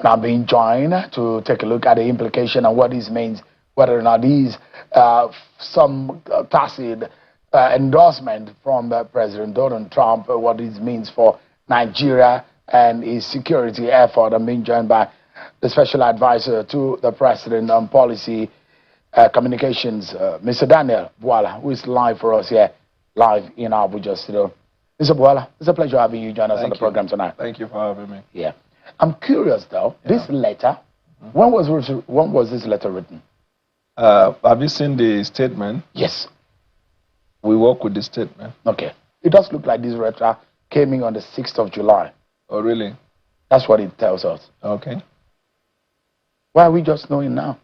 now being joined to take a look at the implication and what this means, whether or not these some tacit endorsement from President Donald Trump, what this means for Nigeria and his security effort. I'm being joined by the special advisor to the president on policy communications, Mr. Daniel Bwala, who is live for us here, live in Abuja studio. Mr. Bwala, it's a pleasure having you join us on the program tonight. Thank you for having me. Yeah. I'm curious though, this letter, when was this letter written? Have you seen the statement? Yes. We work with the statement. Okay. It does look like this letter came in on the 6th of July. Oh, really? That's what it tells us. Okay. Why are we just knowing now?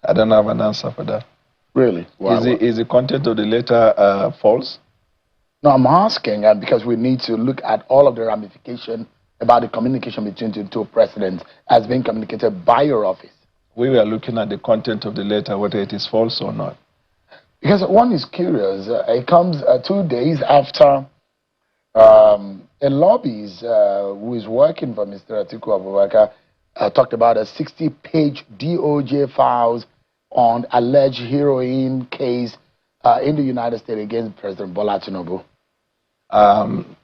I don't have an answer for that. Really? Is the content of the letter false? No, I'm asking because we need to look at all of the ramifications about the communication between the two presidents as being communicated by your office. We were looking at the content of the letter, whether it is false or not. Because one is curious. It comes 2 days after a lobbyist who is working for Mr. Atiku Abubakar talked about a 60-page DOJ files on alleged heroin case in the United States against President Bwala Tinubu.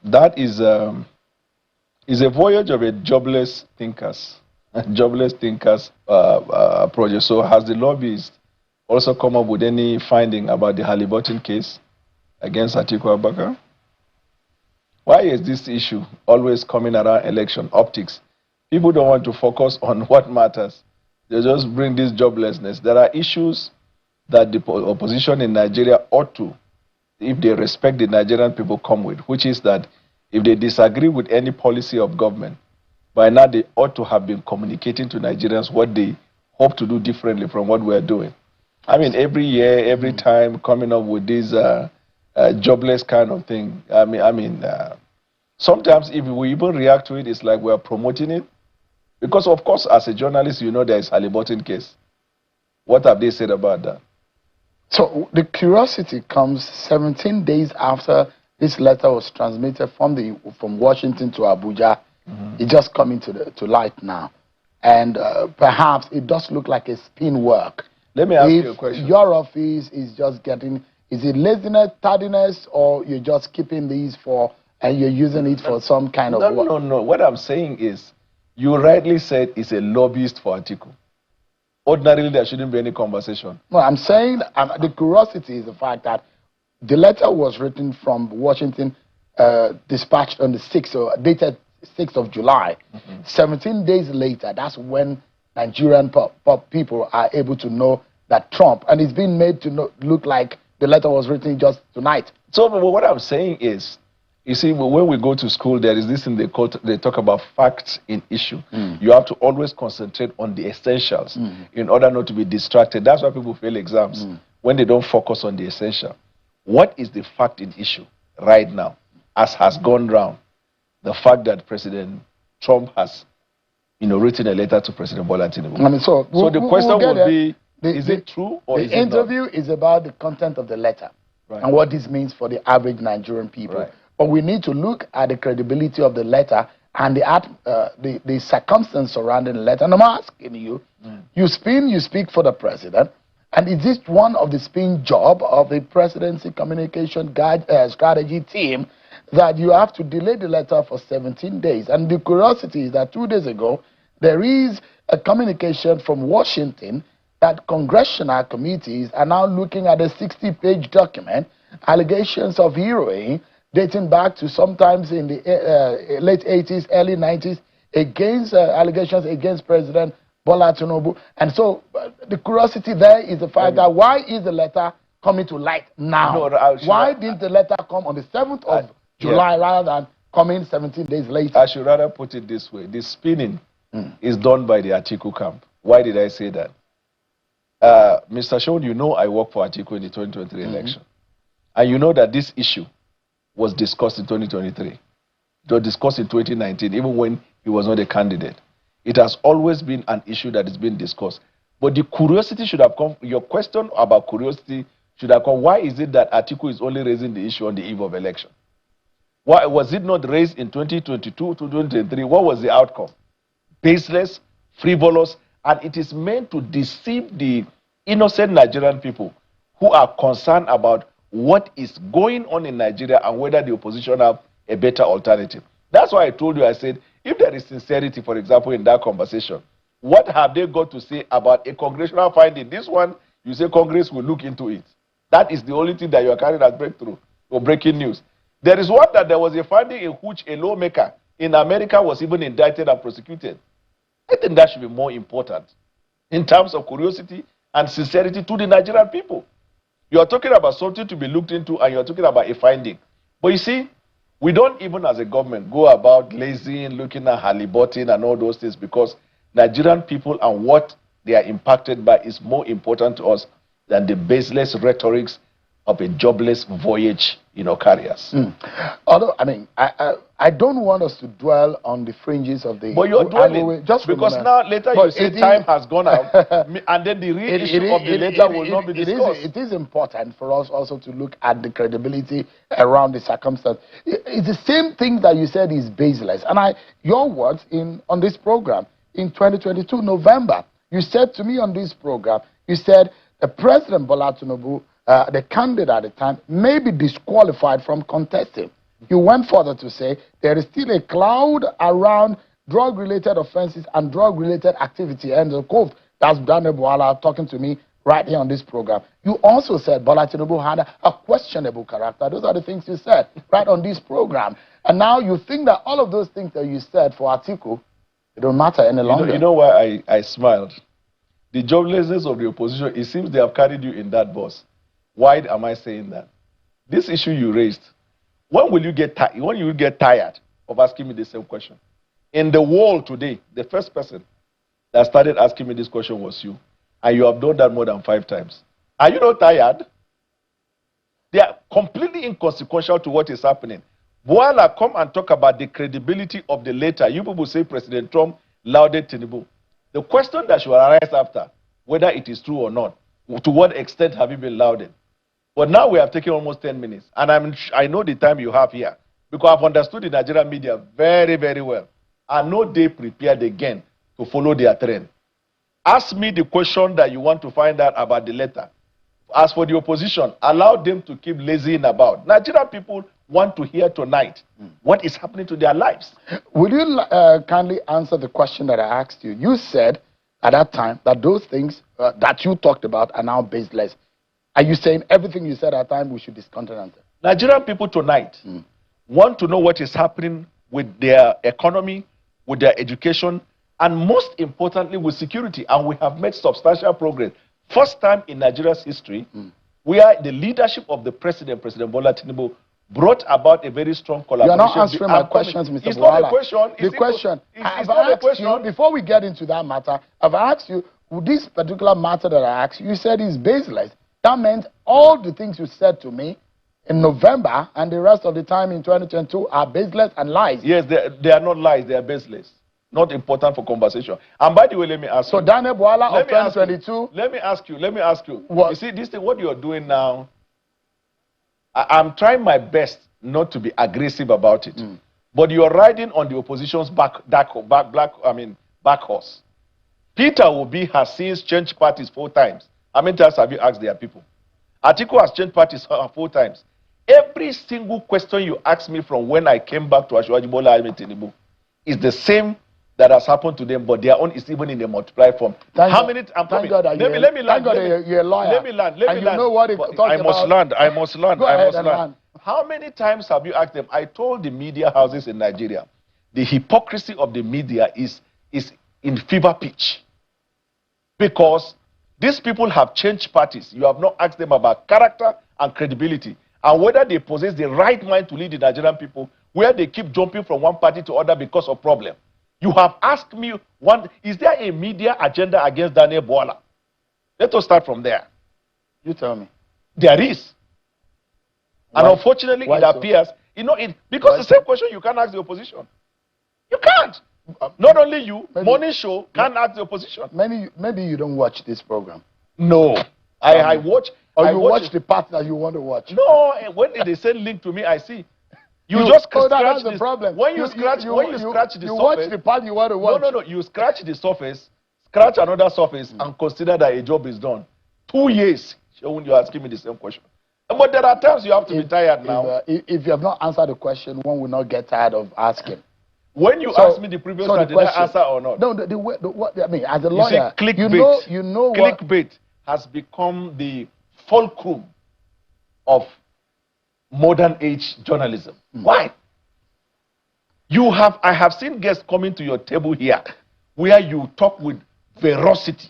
That is a voyage of a jobless thinkers project. So has the lobbyist also come up with any finding about the Halliburton case against Atiku Abubakar? Why is this issue always coming around election optics? People don't want to focus on what matters. They just bring this joblessness. There are issues that the opposition in Nigeria ought to, if they respect the Nigerian people, come with, which is that if they disagree with any policy of government, by now they ought to have been communicating to Nigerians what they hope to do differently from what we are doing. I mean, every year, every time, coming up with this jobless kind of thing. Sometimes if we even react to it, it's like we are promoting it. Because, of course, as a journalist, you know there is Halliburton case. What have they said about that? So the curiosity comes 17 days after this letter was transmitted from Washington to Abuja. It's just coming to light now. And perhaps it does look like a spin work. Let me ask you a question. Your office is just getting, is it laziness, tardiness, or you're just keeping these for, and you're using it for some kind of work? No. What I'm saying is, you rightly said it's a lobbyist for Atiku. Ordinarily, there shouldn't be any conversation. No, I'm saying the curiosity is the fact that the letter was written from Washington, dispatched on the 6th, or dated 6th of July. 17 days later, that's when Nigerian people are able to know that Trump, and it's been made to look like the letter was written just tonight. So what I'm saying is, you see, when we go to school, there is this thing they talk about facts in issue. You have to always concentrate on the essentials in order not to be distracted. That's why people fail exams, when they don't focus on the essential. What is the fact in issue right now, as has gone round? The fact that President Trump has, written a letter to President Bwala Tinubu. So the question would be, is it true or is it not? The interview is about the content of the letter and what this means for the average Nigerian people. But we need to look at the credibility of the letter and the circumstance surrounding the letter. And I'm asking you, you speak for the president, and is this one of the spin job of the presidency communication strategy team that you have to delay the letter for 17 days? And the curiosity is that 2 days ago, there is a communication from Washington that congressional committees are now looking at a 60-page document, allegations of heroin, dating back to sometimes in the late 80s, early 90s, against allegations against President Bwala Tinubu. And so the curiosity there is the fact that why is the letter coming to light now? Why didn't the letter come on the 7th of July rather than coming 17 days later? I should rather put it this way. The spinning is done by the Atiku camp. Why did I say that? Mr. Sean, you know I work for Atiku in the 2023 election. And you know that this issue was discussed in 2023. It was discussed in 2019, even when he was not a candidate. It has always been an issue that is being discussed. But the curiosity should have come, your question about curiosity should have come, why is it that Atiku is only raising the issue on the eve of election? Why was it not raised in 2022 to 2023? What was the outcome? baseless, frivolous, and it is meant to deceive the innocent Nigerian people who are concerned about what is going on in Nigeria and whether the opposition have a better alternative. That's why I told you, I said, if there is sincerity, for example, in that conversation, what have they got to say about a congressional finding? This one, you say Congress will look into it. That is the only thing that you are carrying as breakthrough or breaking news. There is one that there was a finding in which a lawmaker in America was even indicted and prosecuted. I think that should be more important in terms of curiosity and sincerity to the Nigerian people. You are talking about something to be looked into and you are talking about a finding. But you see, we don't even as a government go about lazying, looking at Halliburton and all those things because Nigerian people and what they are impacted by is more important to us than the baseless rhetorics of a jobless voyage, carriers. Although, I mean, I don't want us to dwell on the fringes of the... But you're dwelling, just because now later you say time has gone out, and then the real issue of the letter will not be discussed. It is important for us also to look at the credibility around the circumstance. It's the same thing that you said is baseless. And your words on this program in 2022, November, you said to me on this program, you said, the President Bwala Tinubu, the candidate at the time, may be disqualified from contesting. You went further to say there is still a cloud around drug-related offenses and drug-related activity. And of course, that's Daniel Bwala talking to me right here on this program. You also said Bwala Tinubu had a questionable character. Those are the things you said right on this program. And now you think that all of those things that you said for Atiku, it don't matter any longer. You know why I smiled? The joblessness of the opposition, it seems they have carried you in that bus. Why am I saying that? This issue you raised, when will you get tired of asking me the same question? In the world today, the first person that started asking me this question was you. And you have done that more than 5 times. Are you not tired? They are completely inconsequential to what is happening. Bwala, come and talk about the credibility of the letter. You people say President Trump lauded Tinubu. The question that should arise after, whether it is true or not, to what extent have you been lauded? But now we have taken almost 10 minutes, and I know the time you have here, because I've understood the Nigerian media very, very well. I know they prepared again to follow their trend. Ask me the question that you want to find out about the letter. As for the opposition, allow them to keep lazying about. Nigerian people want to hear tonight what is happening to their lives. Will you kindly answer the question that I asked you? You said at that time that those things that you talked about are now baseless. Are you saying everything you said at that time we should discontinent it? Nigerian people tonight want to know what is happening with their economy, with their education, and most importantly with security. And we have made substantial progress. First time in Nigeria's history, where the leadership of the President Bwala Tinubu, brought about a very strong collaboration. You're not answering my questions, Mr. It's Bwala. not a question. The question, I've asked you, before we get into that matter, I've asked you, this particular matter that I asked you, you said is baseless. That meant all the things you said to me in November and the rest of the time in 2022 are baseless and lies. Yes, they are not lies, they are baseless. Not important for conversation. And by the way, let me ask you. So Daniel Bwala of 2022. Let me ask you. What? You see, this thing, what you are doing now, I'm trying my best not to be aggressive about it. But you are riding on the opposition's back horse. Peter Obi has since changed parties 4 times. How many times have you asked their people? Atiku has changed parties 4 times. Every single question you asked me from when I came back to Asiwaju Bola Ahmed Tinubu is the same that has happened to them, but their own is even in a multiplied form. How many? I'm coming. Let me land. You're a lawyer. Let me land. You know what I must land. Go ahead and land. How many times have you asked them? I told the media houses in Nigeria, the hypocrisy of the media is in fever pitch. Because these people have changed parties. You have not asked them about character and credibility, and whether they possess the right mind to lead the Nigerian people, where they keep jumping from one party to other because of problem. You have asked me, is there a media agenda against Daniel Bwala? Let us start from there. You tell me. There is. And unfortunately, it appears, because the same question you can't ask the opposition. You can't. Not only you, Morning Show can't ask the opposition. Maybe you don't watch this program. No. I watch. Or you watch the part that you want to watch. No, when they send link to me, I see. You just scratch that's the the problem. When you scratch the surface. You watch the part you want to watch. No. You scratch the surface, scratch another surface, and consider that a job is done. 2 years. When you're asking me the same question. But there are times you have to be tired now. If you have not answered the question, one will not get tired of asking. When you asked me the previous time, did I answer or not? No, what I mean, as a lawyer, you see, clickbait, you know clickbait has become the fulcrum of modern age journalism. Why? I have seen guests coming to your table here where you talk with ferocity,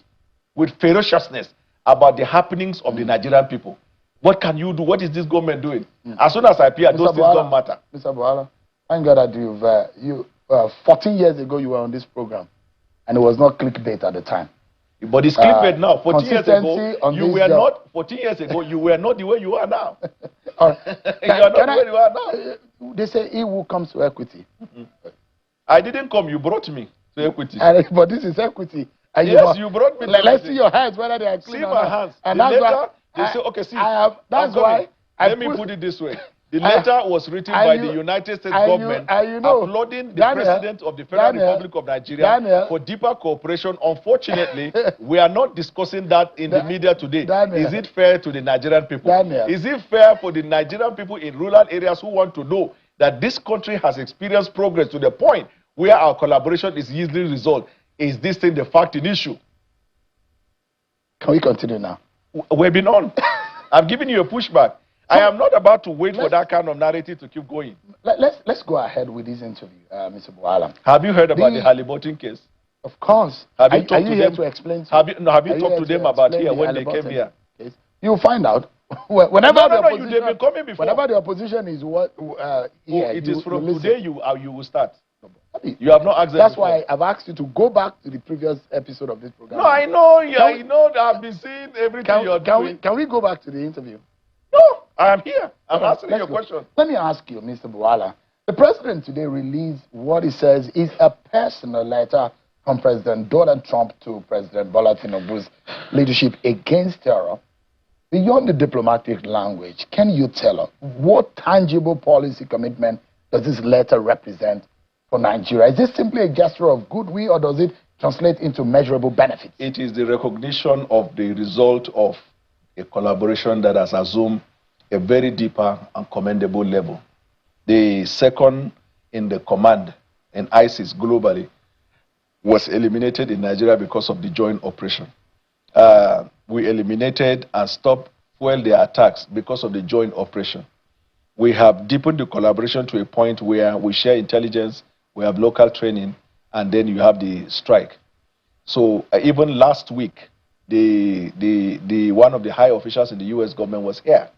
with ferociousness about the happenings of the Nigerian people. What can you do? What is this government doing? As soon as I appear, those things don't matter. Mr. Bwala, thank God that 14 years ago you were on this program, and it was not clickbait at the time. But it's clickbait now. 14 years ago, you were not. 14 years ago, you were not the way you are now. You are not the way you are now. They say he who comes to equity. I didn't come. You brought me to equity. But this is equity. And yes, you brought me. Let's see your hands, whether they are clean. See my hands. And that's why they say, okay, see. That's why. Let me put it this way. The letter was written by the United States government applauding the President of the Federal Republic of Nigeria for deeper cooperation. Unfortunately, we are not discussing that in the media today. Is it fair to the Nigerian people? Is it fair for the Nigerian people in rural areas who want to know that this country has experienced progress to the point where our collaboration is yielding results? Is this thing the fact in issue? Can we continue now? We've been on. I'm giving you a pushback. I am not about to wait for that kind of narrative to keep going. Let's go ahead with this interview, Mr. Bwala. Have you heard about the Halliburton case? Of course. Have you talked to them? To explain to have you talked to them about here when they came here? Case? You'll find out. Whenever they've been coming before. Whenever the opposition is here, it is from today you will start. You have not asked them. That's why I've asked you to go back to the previous episode of this program. No, I know. I know that I've been seeing everything you're doing. Can we go back to the interview? No, I am here. I'm answering your question. Let me ask you, Mr. Bwala. The president today released what he says is a personal letter from President Donald Trump to President Bwala Tinubu's leadership against terror. Beyond the diplomatic language, can you tell us what tangible policy commitment does this letter represent for Nigeria? Is this simply a gesture of goodwill, or does it translate into measurable benefits? It is the recognition of the result of a collaboration that has assumed a very deeper and commendable level. The second in the command in ISIS globally was eliminated in Nigeria because of the joint operation. We eliminated and stopped their attacks because of the joint operation. We have deepened the collaboration to a point where we share intelligence, we have local training, and then you have the strike. So even last week, one of the high officials in the U.S. government was here.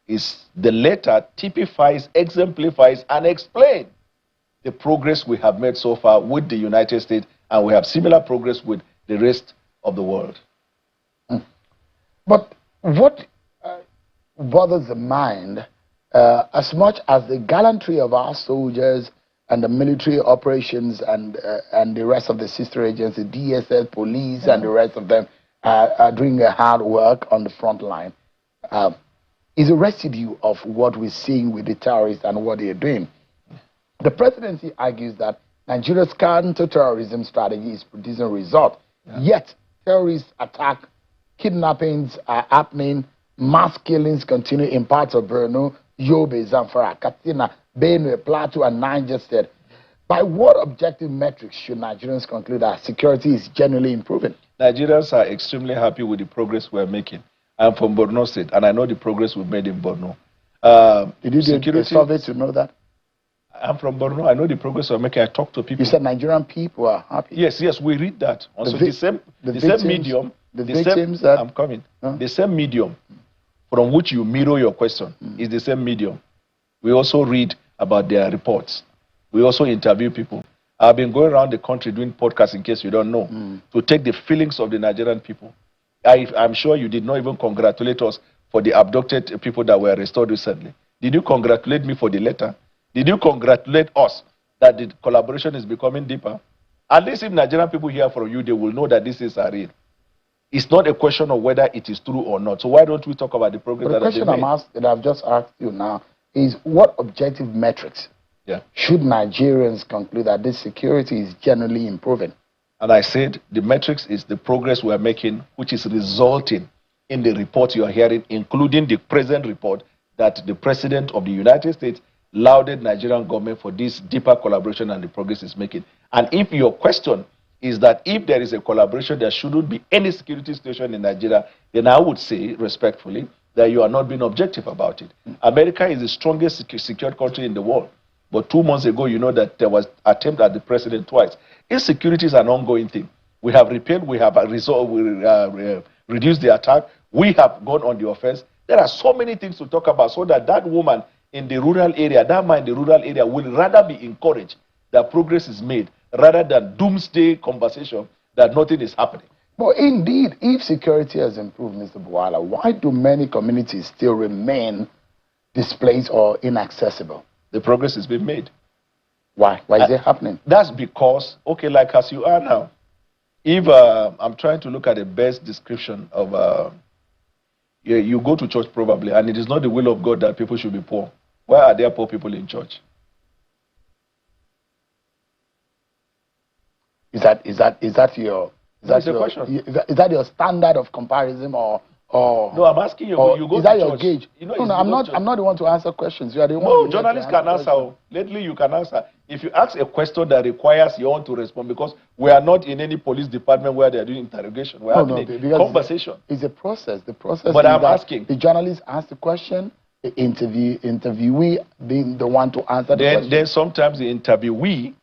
The letter typifies, exemplifies, and explains the progress we have made so far with the United States, and we have similar progress with the rest of the world. But what bothers the mind, as much as the gallantry of our soldiers and the military operations and the rest of the sister agencies, DSS, police, and the rest of them are doing their hard work on the front line, is a residue of what we're seeing with the terrorists and what they're doing. The presidency argues that Nigeria's counter-terrorism strategy is producing results. Yet, terrorist attack, kidnappings are happening, mass killings continue in parts of Borno, Yobe, Zamfara, Katsina, Benue, Plateau, and Niger State. By what objective metrics should Nigerians conclude that security is generally improving? Nigerians are extremely happy with the progress we're making. I'm from Borno State, and I know the progress we've made in Borno. Did you do a survey to know that? I'm from Borno. I know the progress we're making. I talk to people. You said Nigerian people are happy. Yes, we read that. Also, the same medium. I'm coming. The same medium from which you mirror your question is the same medium. We also read about their reports. We also interview people. I've been going around the country doing podcasts, in case you don't know, to take the feelings of the Nigerian people. I'm sure you did not even congratulate us for the abducted people that were restored recently. Did you congratulate me for the letter? Did you congratulate us that the collaboration is becoming deeper? At least if Nigerian people hear from you, they will know that this is a real. It's not a question of whether it is true or not. So why don't we talk about the progress that has been made? The question I've just asked you now is, what objective metrics should Nigerians conclude that this security is generally improving? And I said the metrics is the progress we are making, which is resulting in the report you are hearing, including the present report that the President of the United States lauded Nigerian government for this deeper collaboration and the progress it's making. And if your question is that if there is a collaboration, there shouldn't be any security situation in Nigeria, then I would say respectfully that you are not being objective about it. America is the strongest secured country in the world. But 2 months ago, you know that there was attempt at the president twice. Insecurity is an ongoing thing. We have repaired, we have resolved, reduced the attack, we have gone on the offense. There are so many things to talk about so that that woman in the rural area, that man in the rural area will rather be encouraged that progress is made rather than doomsday conversation that nothing is happening. But indeed, if security has improved, Mr. Bwala, why do many communities still remain displaced or inaccessible? The progress has been made. Why? Why is it happening? That's because, okay, like as you are now, if I'm trying to look at the best description of, you go to church probably, and it is not the will of God that people should be poor. Why are there poor people in church? Is that your standard of comparison or no, I'm asking you. You go is that to your church. gauge? You know, no, I'm not the one to answer questions. You are the one. No, journalists can answer. Lately, you can answer. If you ask a question that requires you want to respond, because we are not in any police department where they are doing interrogation. We are having a conversation. It's a process. The process. But I'm asking. The journalist asks the question. The interviewee being the one to answer the question. Then sometimes the interviewee,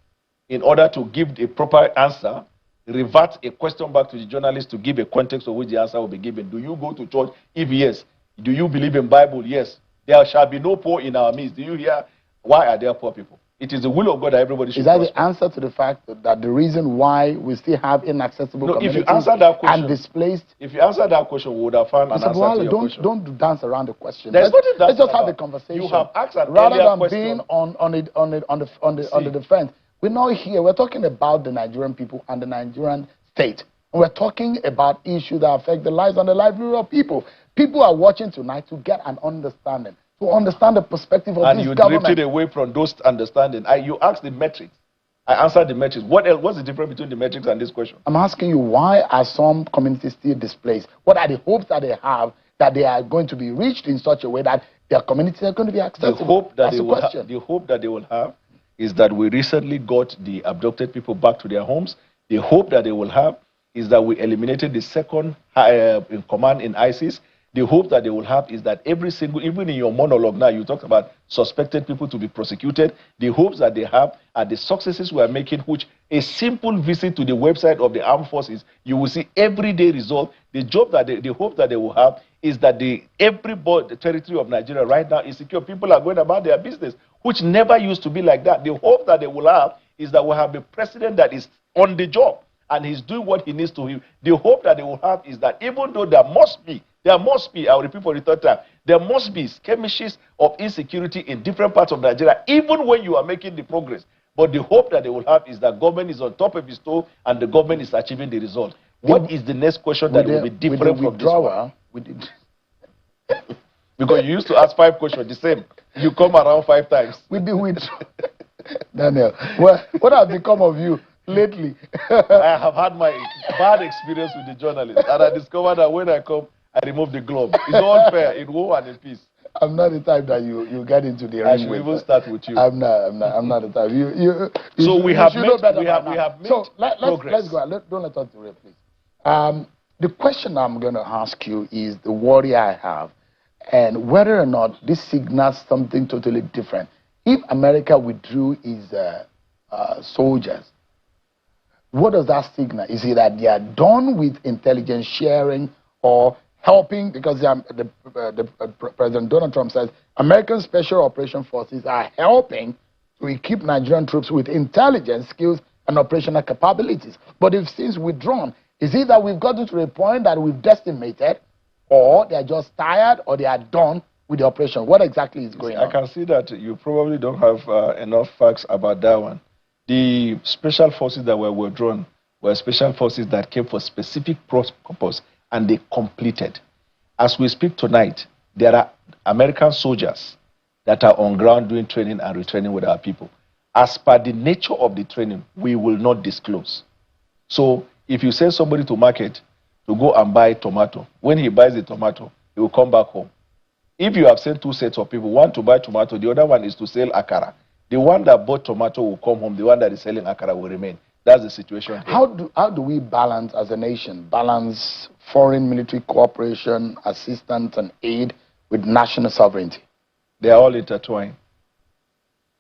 in order to give a proper answer, revert a question back to the journalist to give a context of which the answer will be given. Do you go to church? If yes. Do you believe in Bible? Yes. There shall be no poor in our midst. Do you hear? Why are there poor people? It is the will of God that everybody should Is that prosper. the answer to the fact that the reason why we still have inaccessible communities if you answer that question, and displaced? If you answer that question, we would have found an answer to your question. Don't dance around the question. Let's just have the conversation. You have asked an rather earlier than question. being on the defense. We're not here. We're talking about the Nigerian people and the Nigerian state. And we're talking about issues that affect the lives and the livelihood of people. People are watching tonight to get an understanding, to understand the perspective of this government. And you drifted away from those understanding. You asked the metrics. I answered the metrics. What else? What's the difference between the metrics and this question? I'm asking you, why are some communities still displaced? What are the hopes that they have that they are going to be reached in such a way that their communities are going to be accessible? The hope that they will have is that we recently got the abducted people back to their homes. The hope that they will have is that we eliminated the second in command in ISIS. The hope that they will have is that every single, even in your monologue now, you talked about suspected people to be prosecuted. The hopes that they have are the successes we are making, which a simple visit to the website of the armed forces, you will see everyday result. The hope that they will have is that the territory of Nigeria right now is secure. People are going about their business, which never used to be like that. The hope that they will have is that we have a president that is on the job and he's doing what he needs to. The hope that they will have is that even though there must be, I'll repeat for the third time, there must be skirmishes of insecurity in different parts of Nigeria, even when you are making the progress. But the hope that they will have is that government is on top of its toe and the government is achieving the result. What is the next question that will be different from this one? Because you used to ask 5 questions, the same. You come around 5 times. Daniel, what has become of you lately? I have had my bad experience with the journalists, and I discovered that when I come, I remove the glove. It's all fair in war and in peace. I'm not the type that you get into the ring. I should even start with you. I'm not the type. So we have made progress. Let's go. Don't let us derail, please. The question I'm going to ask you is the worry I have, and whether or not this signals something totally different. If America withdrew its soldiers, what does that signal? Is it that they are done with intelligence sharing or helping? Because President Donald Trump says American Special Operation Forces are helping to equip Nigerian troops with intelligence skills and operational capabilities. But if since withdrawn, is it that we've gotten to a point that we've decimated, or they're just tired, or they are done with the operation? What exactly is going on? I can see that you probably don't have enough facts about that one. The special forces that were withdrawn were special forces that came for specific purpose and they completed. As we speak tonight, there are American soldiers that are on ground doing training and retraining with our people. As per the nature of the training, we will not disclose. So if you send somebody to market to go and buy tomato, when he buys the tomato, he will come back home. If you have sent two sets of people, one to buy tomato, the other one is to sell akara, the one that bought tomato will come home, the one that is selling akara will remain. That's the situation here. How do we balance as a nation, balance foreign military cooperation, assistance and aid with national sovereignty? They are all intertwined.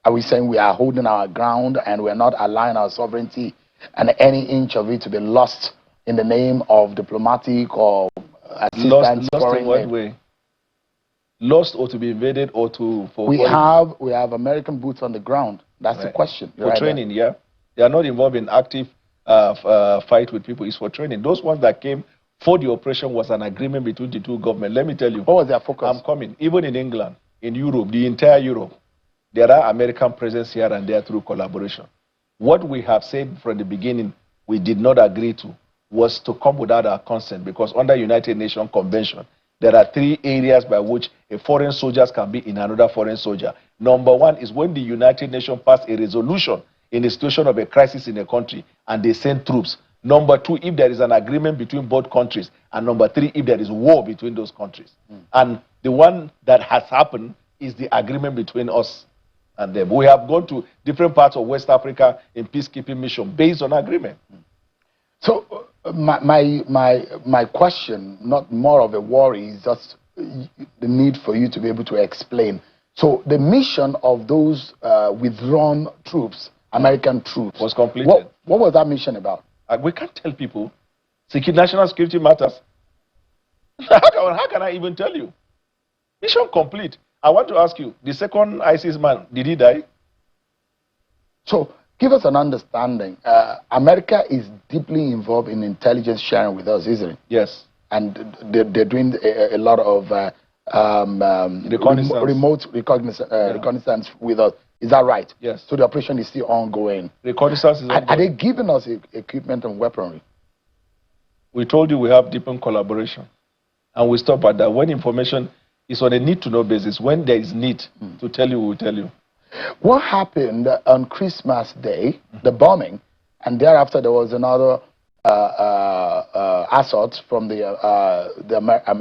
Are we saying we are holding our ground and we're not allowing our sovereignty and any inch of it to be lost in the name of diplomatic or assistance? Lost in what way? Lost or to be invaded or to... We have American boots on the ground. That's the question. For training, yeah. They are not involved in active fight with people. It's for training. Those ones that came for the operation was an agreement between the two governments. Let me tell you. What was their focus? I'm coming. Even in England, in Europe, the entire Europe, there are American presence here and there through collaboration. What we have said from the beginning we did not agree to was to come without our consent, because under United Nations Convention, there are 3 areas by which a foreign soldier can be in another foreign soldier. Number 1 is when the United Nations pass a resolution in a situation of a crisis in a country and they send troops. Number 2, if there is an agreement between both countries. And number 3, if there is war between those countries. And the one that has happened is the agreement between us and them. We have gone to different parts of West Africa in peacekeeping mission based on agreement. So my question, not more of a worry, is just the need for you to be able to explain. So the mission of those withdrawn troops, American troops, was completed. What was that mission about? We can't tell people. National security matters. How can I even tell you? Mission complete. I want to ask you, the second ISIS man, did he die? So give us an understanding. America is deeply involved in intelligence sharing with us, isn't it? Yes. And they're doing a lot of remote reconnaissance with us. Is that right? Yes. So the operation is still ongoing. Reconnaissance is ongoing. Are they giving us equipment and weaponry? We told you we have deepened collaboration. And we stop at that. When information is on a need-to-know basis, when there is need to tell you, we will tell you. What happened on Christmas Day, the bombing, and thereafter there was another assault from the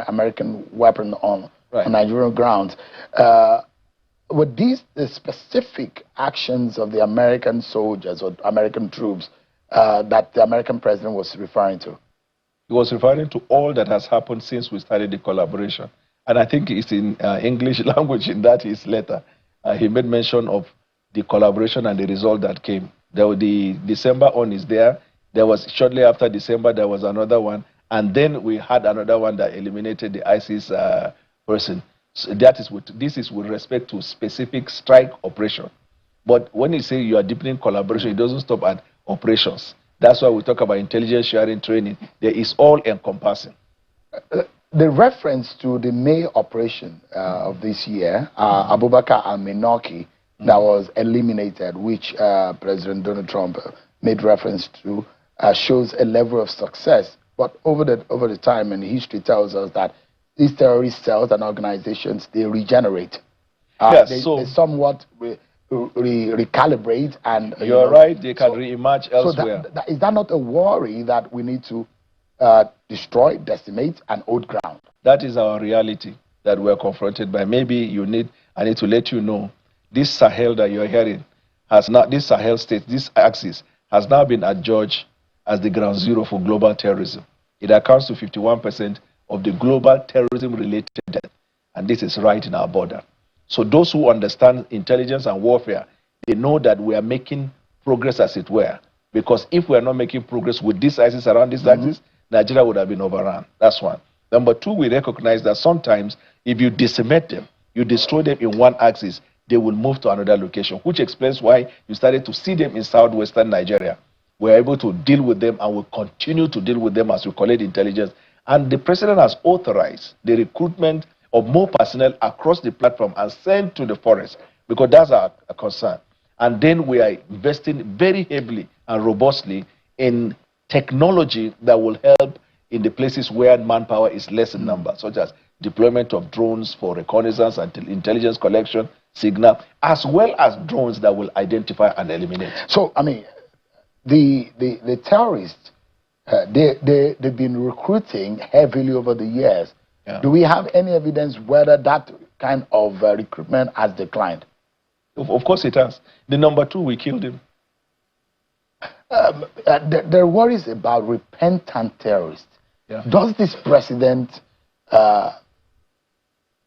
American weapon on Nigerian grounds. Were these the specific actions of the American soldiers or American troops that the American president was referring to? He was referring to all that has happened since we started the collaboration. And I think it's in English language in that his letter. He made mention of the collaboration and the result that came. The December one is there. There was, shortly after December, there was another one. And then we had another one that eliminated the ISIS person. So this is with respect to specific strike operation. But when you say you are deepening collaboration, it doesn't stop at operations. That's why we talk about intelligence sharing training. There is all encompassing. The reference to the May operation of this year, Abubakar al-Minoki, that was eliminated, which President Donald Trump made reference to, shows a level of success. But over the time, and history tells us that these terrorist cells and organizations, they regenerate. They somewhat recalibrate, and you're right, they can reemerge elsewhere. So is that not a worry that we need to destroy, decimate, and hold ground? That is our reality that we're confronted by. Maybe I need to let you know, this Sahel that you're hearing has not, this Sahel state, this axis has now been adjudged as the ground zero for global terrorism. It accounts to 51% of the global terrorism-related death, and this is right in our border. So those who understand intelligence and warfare, they know that we are making progress, as it were, because if we are not making progress with this ISIS around this axis, Nigeria would have been overrun. That's one. Number 2, we recognize that sometimes if you decimate them, you destroy them in one axis, they will move to another location, which explains why you started to see them in southwestern Nigeria. We're able to deal with them and will continue to deal with them as we collect intelligence. And the president has authorized the recruitment of more personnel across the platform and sent to the forest, because that's our concern. And then we are investing very heavily and robustly in technology that will help in the places where manpower is less in number, such as deployment of drones for reconnaissance and intelligence collection, signal, as well as drones that will identify and eliminate. So, I mean, the terrorists, they've been recruiting heavily over the years. Yeah. Do we have any evidence whether that kind of recruitment has declined? Of course it has. The number 2, we killed him. There are worries about repentant terrorists. Yeah. Does this president,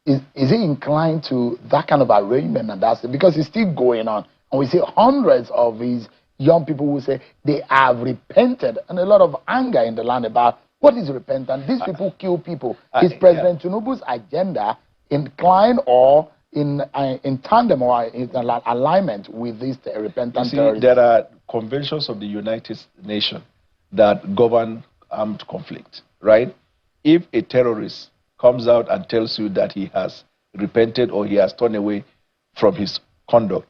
is he inclined to that kind of arrangement? And that's it? Because it's still going on. And we see hundreds of these young people who say they have repented, and a lot of anger in the land about what is repentance. These people kill people. Is President Tinubu's agenda inclined or in tandem or in alignment with this repentant terrorism? There are conventions of the United Nations that govern armed conflict, right? If a terrorist comes out and tells you that he has repented or he has turned away from his conduct,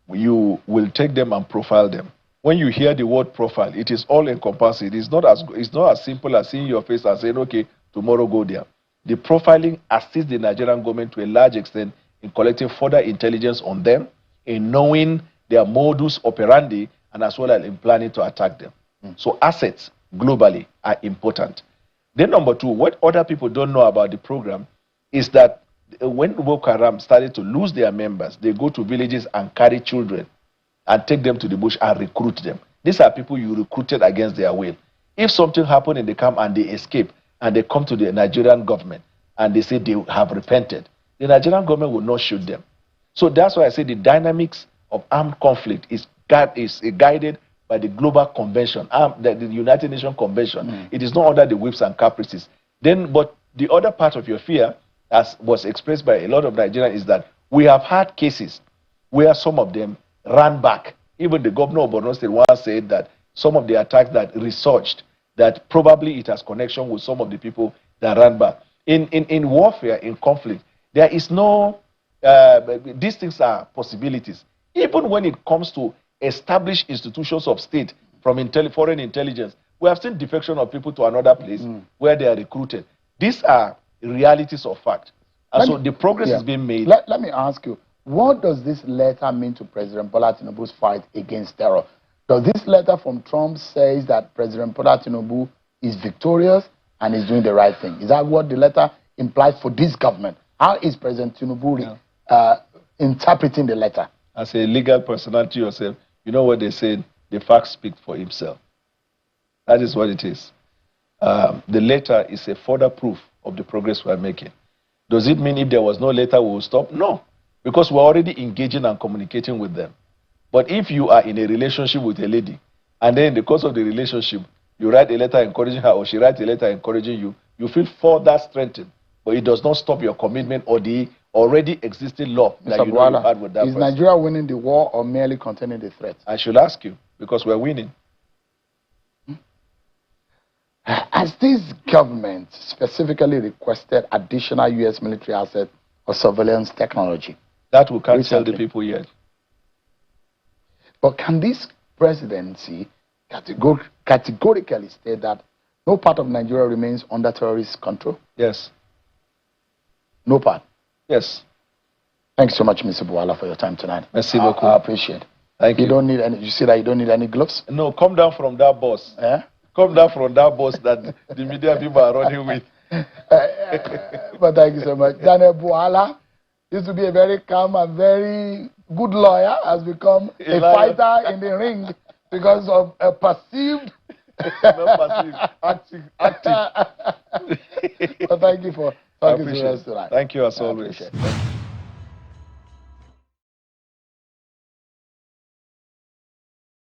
you will take them and profile them. When you hear the word profile, it is all encompassing. It's not as simple as seeing your face and saying, okay, tomorrow go there. The profiling assists the Nigerian government to a large extent in collecting further intelligence on them, in knowing their modus operandi, and as well as in planning to attack them. So assets globally are important. Then number 2, what other people don't know about the program is that when Boko Haram started to lose their members, they go to villages and carry children and take them to the bush and recruit them. These are people you recruited against their will. If something happened in the camp and they escape and they come to the Nigerian government and they say they have repented, the Nigerian government will not shoot them. So that's why I say the dynamics of armed conflict is guided by the Global Convention, the United Nations Convention. It is not under the whips and caprices. But the other part of your fear, as was expressed by a lot of Nigerians, is that we have had cases where some of them ran back. Even the governor of Borno State once said that some of the attacks that resurged, that probably it has connection with some of the people that ran back. In warfare, in conflict, there is no, these things are possibilities. Even when it comes to established institutions of state from foreign intelligence, we have seen defection of people to another place where they are recruited. These are realities of fact. And so the progress is being made. Let me ask you, what does this letter mean to President Bola Tinubu's fight against terror? Does this letter from Trump says that President Bola Tinubu is victorious and is doing the right thing? Is that what the letter implies for this government? How is President Tinubu interpreting the letter? As a legal personality yourself, you know what they say, the facts speak for himself. That is what it is. The letter is a further proof of the progress we are making. Does it mean if there was no letter, we will stop? No, because we're already engaging and communicating with them. But if you are in a relationship with a lady, and then in the course of the relationship, you write a letter encouraging her, or she writes a letter encouraging you, you feel further strengthened. But it does not stop your commitment or the already existing law that you know you had with that person. Is Nigeria winning the war or merely containing the threat? I should ask you, because we're winning. Has this government specifically requested additional U.S. military assets or surveillance technology? That we can't tell the people yet. But can this presidency categorically state that no part of Nigeria remains under terrorist control? Yes. No part? Yes. Thanks so much, Mr. Bwala, for your time tonight. Merci beaucoup. I appreciate it. Thank you. You don't need any, you see that you don't need any gloves? No, come down from that bus. Yeah? Come down from that bus that the media people are running with. But thank you so much. Daniel Bwala used to be a very calm and very good lawyer, has become a fighter in the ring because of a perceived... Not passive, active. But thank you for talking to us tonight. Thank you as always.